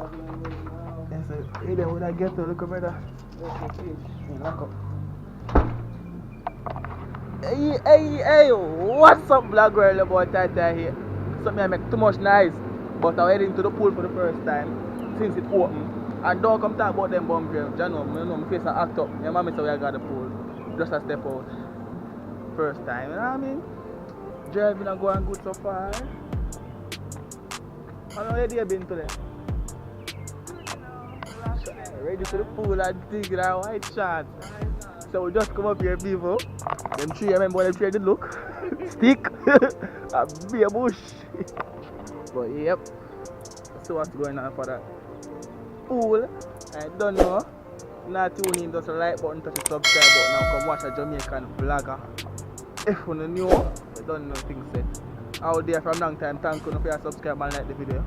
Yes, sir. Hey, then when I get to look over there. Lock up. Hey, what's up, vlog world about Tata here? Something I make too much noise, but I'm heading to the pool for the first time since it opened. And don't come talk about them bum here. You know, my face I act up. Your mama said we got the pool. Just a step out. First time, you know what I mean? Driving and going good so far. How long have you been today? Ready for the pool and dig that white shot. So we just come up here, people. Them tree, I remember when them tree did look. Stick. A big bush. But yep. So what's going on for that pool? I don't know. Not tune in, just a like button, touch the subscribe button. Now come watch a Jamaican vlogger. If you don't know, you don't know things said. Out there from long time, thank you for your subscribe and like the video.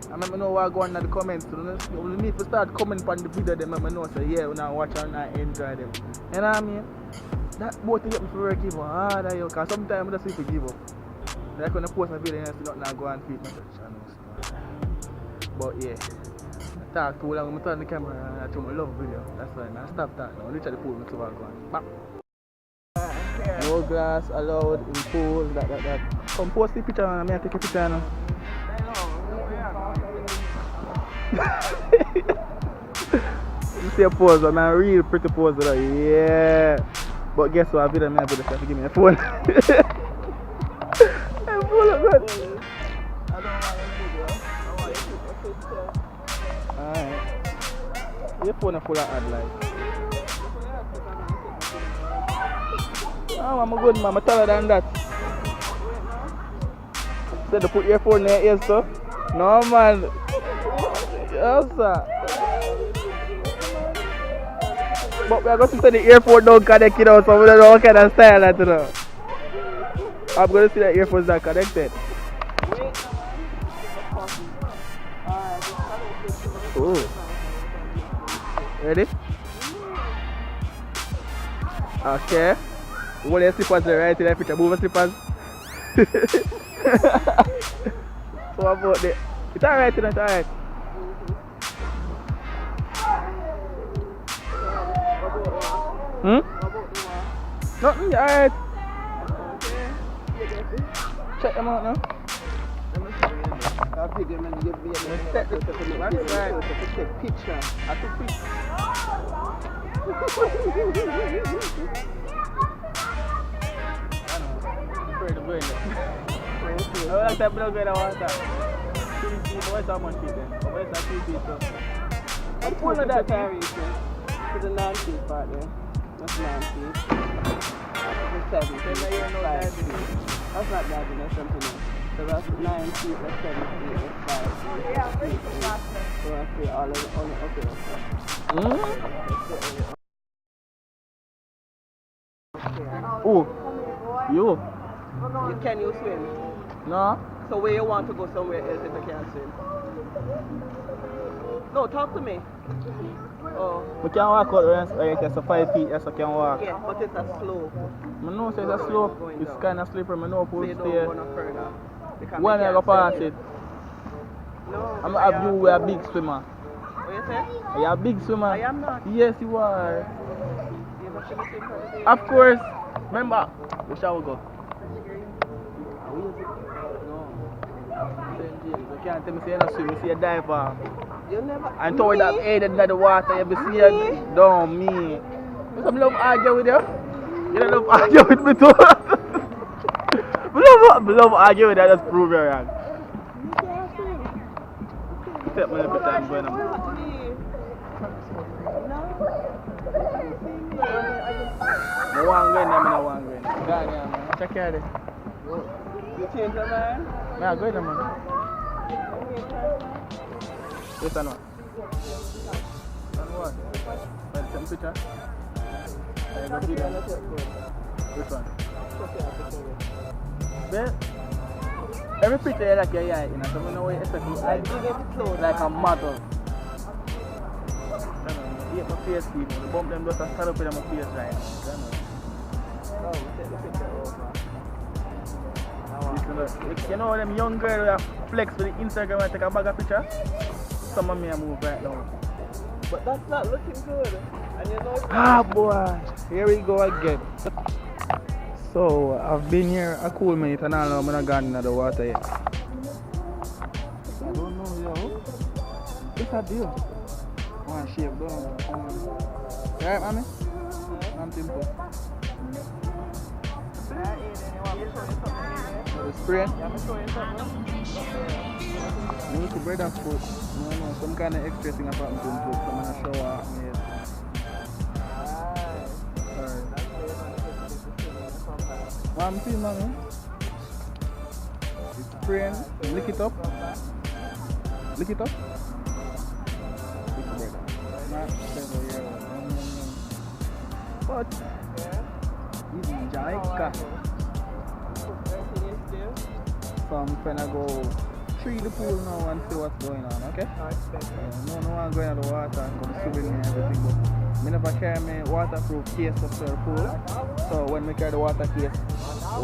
I remember know what go on in the comments. You need to start commenting on the video. They remember know say yeah, when I watch and I enjoy them. You know what I mean? That both thing get me for work even harder, because sometimes I just see to give up. Like when I post a video and I see nothing, I go and feed my channel. But yeah, I talk too long, I turn the camera and I show my love video. That's why I stop that now. Literally pool, I go on. Bam. No glass allowed in pool, that. Come post the picture and I take a picture now. You see a pose, man, a real pretty pose though. Yeah. But guess what, I video me, I have to give me a phone. I'm full of that. I don't want a video. I want you to take a picture. Alright. Your phone is full of ad light. Oh, I'm a good man, I'm taller than that. Said to put your phone in your ears, sir. No, man. Yes, sir. But we are going to see the earphone don't connect, you know, so we don't know what kind of style that, you know. I'm going to see the earphones not connected. Oh. Ready? Okay. Hold your slippers there, right in the picture. Move your slippers. So about it? It's alright, it's alright. Nothing, alright. Check them out now. I'll pick them and give me a take picture. I took picture. I like that blog when I want that. 3 feet, what's how much feet then? Where's that 3 feet so? What's one of that variation? To the 9 feet part there. That's 9 feet. That's 7 feet. 5 feet. That's not bad, that's something else. So that's 9 feet, that's 7 feet, that's 5 feet. Yeah, feet. So I see all of the okay. Oh, you can you swim? No. So where you want to go somewhere else if you can't swim? No, talk to me. Oh. We can walk out where it's 5 feet, yes, I can walk. Yeah, but it's a slope. I know it's a slope. It's kind of slippery. I know pool stay. When I go past it. No. I'm not you a big swimmer. What you say? Are you a big swimmer? I am not. Yes, you are. Of course. Remember, we shall go. You can't tell me say you don't swim, you see a diver. You never. And toward that head in the water, you be see a down me. You some love argue with you? You don't love argue with me too? I love argue with you, just prove you're wrong. You can't swim. Take me a bit time going on. I want to go in there, I don't want to go in there. Go on, man. Check care of it. You change your mind? Yeah, go in there, man. Yes or no? And what? Take some picture? I got video. Which one? Well, every picture you like your eye, you know, so I know what you expect. I give it close like a model. You hate my face, people. The bump them just stand up in my face right now. Oh, we take the picture over. You know them young girls who flex with the Instagram and take a bag of picture? some of me I move right now. But that's not looking good. And you know it's boy, here we go again. So I've been here a cool minute and all now I'm not gone into the water yet. I don't know, yo. What's that deal? I want to shave down. You alright, mommy? I'm simple. The spray? Yeah, I'm showing you something. You need to bread and foot. No, some kind of extra thing about me to foot. So I'm going to show what made. Alright. What I'm seeing, mommy? It's spraying. Lick it up. Lick it up. Lick the bread. But even Jamaica. So I'm gonna go treat the pool now and see what's going on, okay? No one going in the water and come swimming and everything, but I never carry my waterproof case up to the pool. So when I carry the waterproof case, I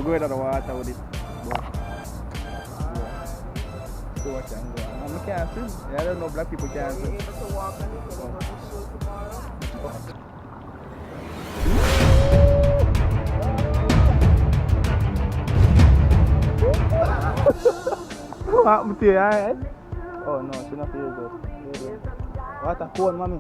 go into the water with it. But, see what can go on. And I can't swim. Yeah, I don't know black people can't swim. What happened to you, alright? Oh no, she not feel good. What a phone, mommy.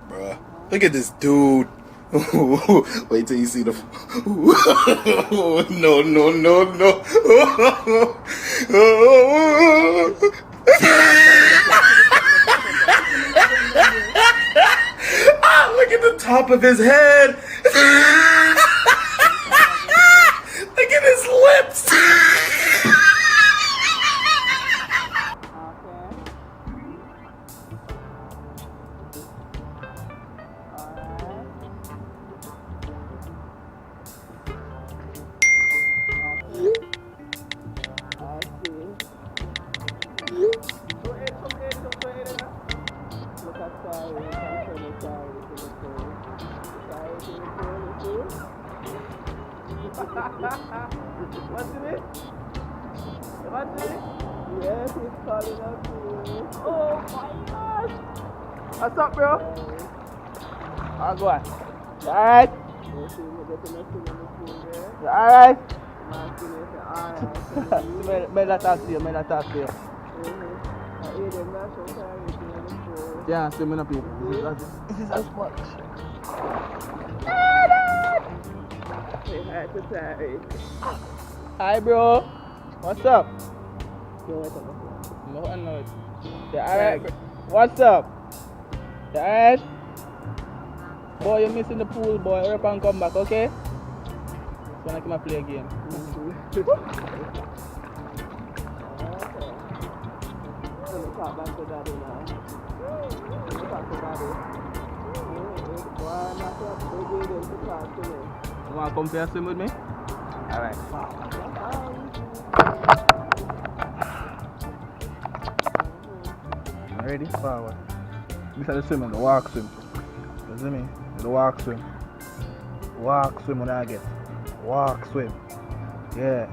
Bruh, look at this dude. Wait till you see the. No. Look at the top of his head. Look at his lips. What's in it? What's in it? Yes, he's calling out to you. Oh my gosh! What's up, bro? I'll go on. You alright? You alright? May I talk to you? Yeah, see me up here. This is as much. Hi, bro. What's up? No, I know it. Yeah, alright. What's up? Yeah, alright. Boy, you're missing the pool, boy. Hurry up and come back, okay? Just wanna come and play a game. Talk back to daddy now. Talk to daddy. You want to come play swim with me? Alright. Ready? Forward. This is the swimming, the walk swim. You see me? The walk swim. Walk swim when I get. Walk swim. Yeah.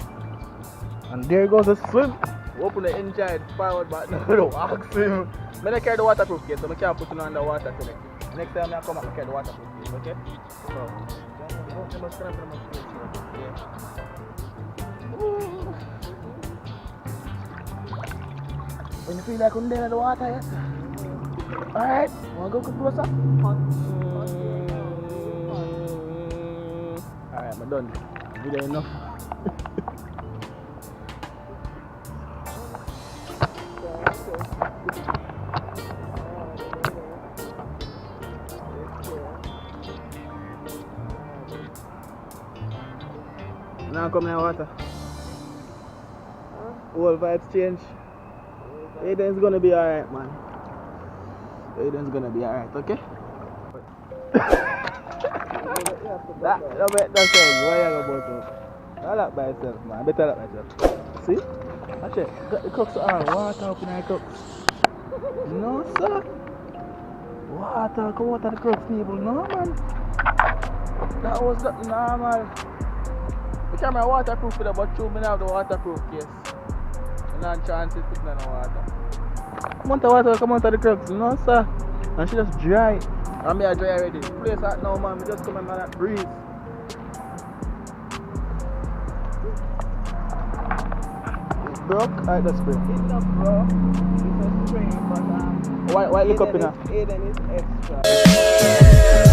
And there goes the swim. Open the engine forward button. The walk swim. I don't carry the waterproof case, so I can't put it on the water today. Next time I come back, I carry the waterproof case, okay? So, you must come up. Yeah. When you feel like you're in the water, yes? Alright, want to go closer? Alright, I'm done. Video enough. Now come in water. Whole vibes change. Aiden's gonna be alright, man. Aiden's gonna be alright, okay? That's it. Why you about to? I look by myself, man. I better look myself. See? Watch it. Got the cooks on. Water up in the cooks. No, sir. Water. Come out of the cooks, people. No, man. That was not normal. The camera waterproof with about 2 minutes of the waterproof case. And then chance it putting on the water. Come out of water, come out of the crooks. No, sir. And she just dry. And me a dry already. Place that now, man. We just come and that breeze. It's broke? Alright, that's spring. It's not broke. It's a spring, but Why look up in Aiden is extra.